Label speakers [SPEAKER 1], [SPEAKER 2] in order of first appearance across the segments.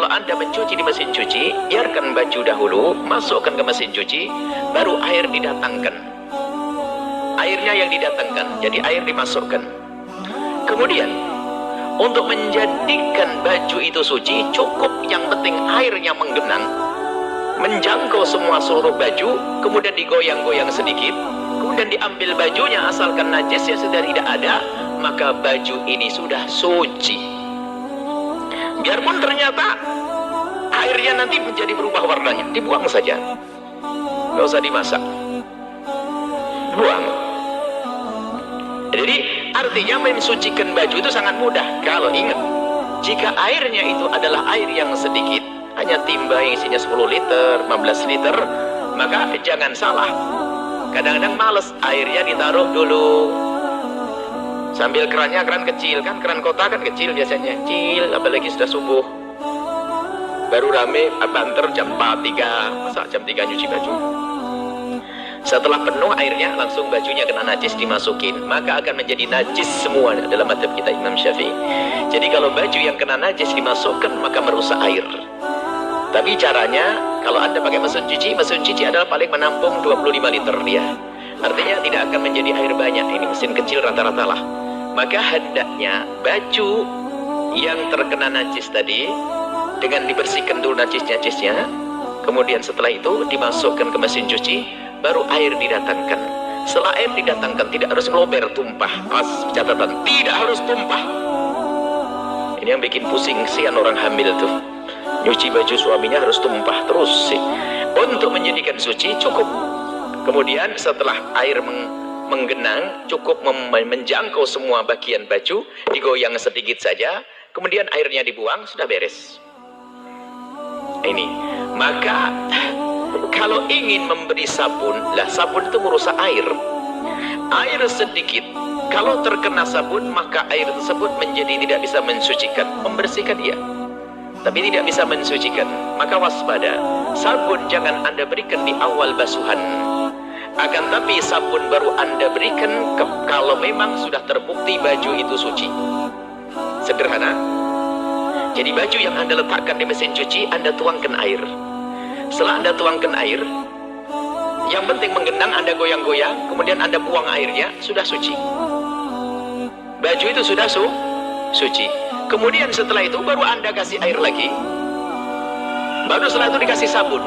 [SPEAKER 1] kalau Anda mencuci di mesin cuci, biarkan baju dahulu, masukkan ke mesin cuci, baru air didatangkan. Airnya yang didatangkan, jadi air dimasukkan. Kemudian, untuk menjadikan baju itu suci, cukup yang penting airnya menggenang, menjangkau semua seluruh baju, kemudian digoyang-goyang sedikit, kemudian diambil bajunya, asalkan najisnya sudah tidak ada, maka baju ini sudah suci. Biarpun ternyata airnya nanti menjadi berubah warnanya, dibuang saja, nggak usah dimasak, buang. Jadi artinya mensucikan baju itu sangat mudah. Kalau ingat, jika airnya itu adalah air yang sedikit, hanya timba yang isinya 10 liter, 15 liter, maka jangan salah, kadang-kadang males, airnya ditaruh dulu sambil kerannya keran kecil, kan keran kota kan kecil biasanya, kecil, apalagi sudah subuh, baru rame banter jam 4, 3, masa jam 3 nyuci baju. Setelah penuh airnya, langsung bajunya kena najis, dimasukin, maka akan menjadi najis semua dalam madhab kita Imam Syafi'i. Jadi kalau baju yang kena najis dimasukkan, maka merusak air. Tapi caranya, kalau Anda pakai mesin cuci adalah paling menampung 25 liter dia. Artinya tidak akan menjadi air banyak, ini mesin kecil rata-rata lah. Maka hendaknya baju yang terkena najis tadi, dengan dibersihkan dulu najis-najisnya, kemudian setelah itu dimasukkan ke mesin cuci, baru air didatangkan. Setelah air didatangkan, tidak harus ngelober, tumpah. Pas catatan, tidak harus tumpah. Ini yang bikin pusing sian orang hamil tuh. Nyuci baju suaminya harus tumpah terus sih. Untuk menjadikan suci cukup. Kemudian setelah air menggenang, cukup menjangkau semua bagian baju, digoyang sedikit saja, kemudian airnya dibuang, sudah beres. Ini, maka kalau ingin memberi sabun, lah sabun itu merusak air. Air sedikit, kalau terkena sabun, maka air tersebut menjadi tidak bisa mensucikan, membersihkan dia, tapi tidak bisa mensucikan. Maka waspada, sabun jangan Anda berikan di awal basuhan, akan tapi sabun baru Anda berikan kalau memang sudah terbukti baju itu suci. Sederhana. Jadi baju yang Anda letakkan di mesin cuci, Anda tuangkan air. Setelah Anda tuangkan air, yang penting menggenang, Anda goyang-goyang, kemudian Anda buang airnya, sudah suci. Baju itu sudah suci. Kemudian setelah itu baru Anda kasih air lagi, baru setelah itu dikasih sabun.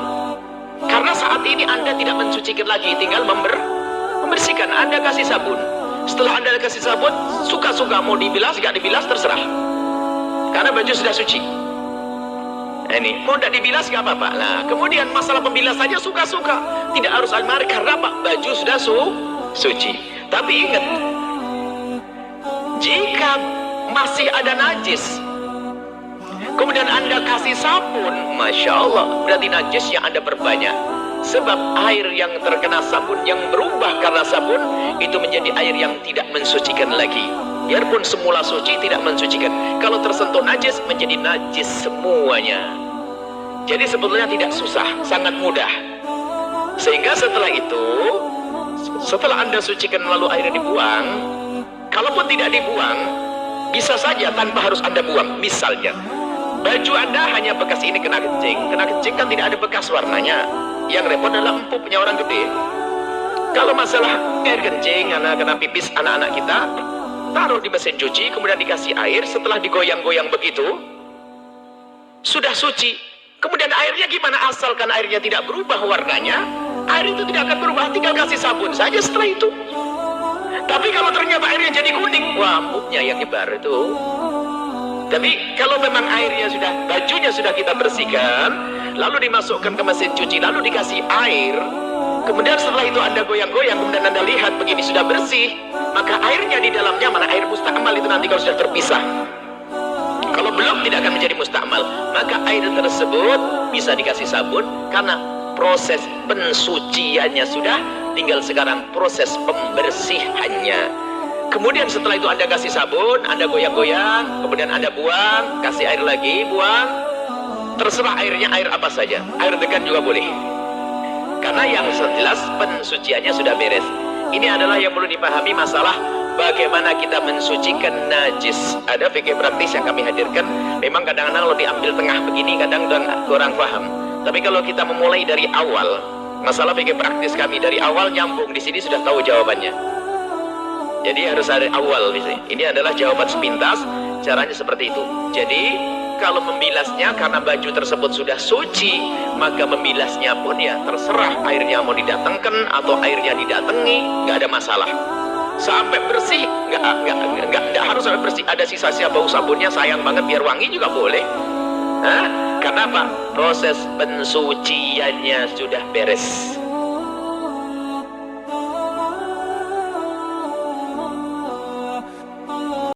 [SPEAKER 1] Karena saat ini Anda tidak mensucikan lagi, tinggal membersihkan. Anda kasih sabun. Setelah Anda kasih sabun, suka-suka mau dibilas, gak dibilas, terserah. Karena baju sudah suci. Ini mau tidak dibilas gak apa-apa. Nah, kemudian masalah pembilas saja suka-suka, tidak harus almari, karena apa? Baju sudah suci. Tapi ingat, jika masih ada najis, kemudian Anda kasih sabun, Masya Allah, berarti najisnya Anda perbanyak. Sebab air yang terkena sabun, yang berubah karena sabun, itu menjadi air yang tidak mensucikan lagi. Biarpun semula suci, tidak mensucikan. Kalau tersentuh najis, menjadi najis semuanya. Jadi sebetulnya tidak susah, sangat mudah. Sehingga setelah itu, setelah Anda sucikan lalu airnya dibuang, kalaupun tidak dibuang, bisa saja tanpa harus Anda buang. Misalnya, baju Anda hanya bekas ini kena kencing kan tidak ada bekas warnanya. Yang repot adalah empuknya orang gede. Kalau masalah air kencing, kena pipis anak-anak kita, taruh di mesin cuci, kemudian dikasih air, setelah digoyang-goyang begitu, sudah suci. Kemudian airnya gimana? Asalkan airnya tidak berubah warnanya, air itu tidak akan berubah, tinggal kasih sabun saja setelah itu. Tapi kalau ternyata airnya jadi kuning, wah, empuknya yang nyebar itu. Tapi kalau memang airnya sudah, bajunya sudah kita bersihkan, lalu dimasukkan ke mesin cuci, lalu dikasih air, kemudian setelah itu Anda goyang-goyang, kemudian Anda lihat begini sudah bersih, maka airnya di dalamnya, mana air mustakmal itu nanti kalau sudah terpisah. Kalau belum, tidak akan menjadi mustakmal. Maka air tersebut bisa dikasih sabun, karena proses pensuciannya sudah, tinggal sekarang proses pembersihannya. Kemudian setelah itu Anda kasih sabun, Anda goyang-goyang, kemudian Anda buang, kasih air lagi, buang. Terserah airnya air apa saja, air degan juga boleh. Karena yang jelas pensuciannya sudah beres. Ini adalah yang perlu dipahami masalah bagaimana kita mensucikan najis. Ada fikih praktis yang kami hadirkan. Memang kadang-kadang kalau diambil tengah begini kadang kurang paham. Tapi kalau kita memulai dari awal, masalah fikih praktis kami dari awal nyambung di sini sudah tahu jawabannya. Jadi harus ada awal di sini. Ini adalah jawaban sepintas, caranya seperti itu. Jadi kalau membilasnya karena baju tersebut sudah suci, maka membilasnya pun ya terserah, airnya mau didatangkan atau airnya didatangi, nggak ada masalah. Sampai bersih, nggak harus sampai bersih. Ada sisa-sisa bau sabunnya, sayang banget, biar wangi juga boleh. Hah? Karena apa? Proses pensuciannya sudah beres.